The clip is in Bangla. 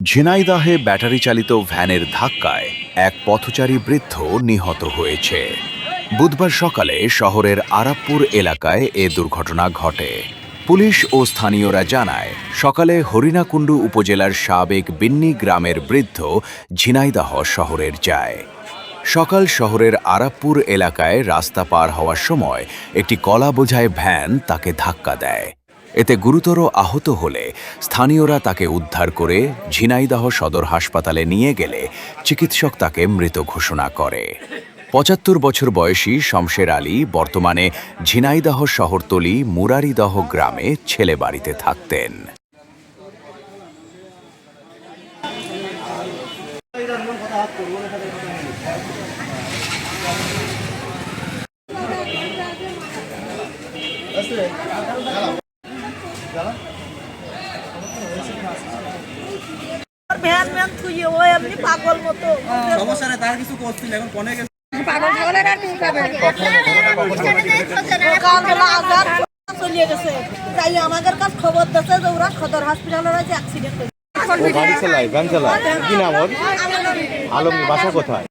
ঝিনাইদহে ব্যাটারি চালিত ভ্যানের ধাক্কায় এক পথচারী বৃদ্ধ নিহত হয়েছে। বুধবার সকালে শহরের আরাপপুর এলাকায় এ দুর্ঘটনা ঘটে। পুলিশ ও স্থানীয়রা জানায়, সকালে হরিণাকুণ্ডু উপজেলার সাবেক বিন্নি গ্রামের বৃদ্ধ ঝিনাইদহ শহরের যায়। সকাল শহরের আরাপপুর এলাকায় রাস্তা পার হওয়ার সময় একটি কলা বোঝাই ভ্যান তাকে ধাক্কা দেয়। এতে গুরুতর আহত হলে স্থানীয়রা তাকে উদ্ধার করে ঝিনাইদহ সদর হাসপাতালে নিয়ে গেলে চিকিৎসক তাকে মৃত ঘোষণা করে। ৭৫ বছর বয়সী শমশের আলী বর্তমানে ঝিনাইদহ শহরতলি মুরারিদহ গ্রামে ছেলে বাড়িতে থাকতেন। ভ্যান ভ্যান থুয়ে ও এমনি পাগল মতো সমস্যা নেই, তার কিছু করছিল, এখন ফোনে গেছে। পাগল ছাগলের আর কিছু পাবে সকালবেলা আজাদ চলিয়ে গেছে, তাই আমাদের কাছে খবর দিচ্ছে যে ওরা সদর হসপিটালের আছে অ্যাক্সিডেন্ট হয়েছে। ও গাড়ি চালায়, ভ্যান চালায়, কি নাম ওর? আলম, বাসা কোথায়?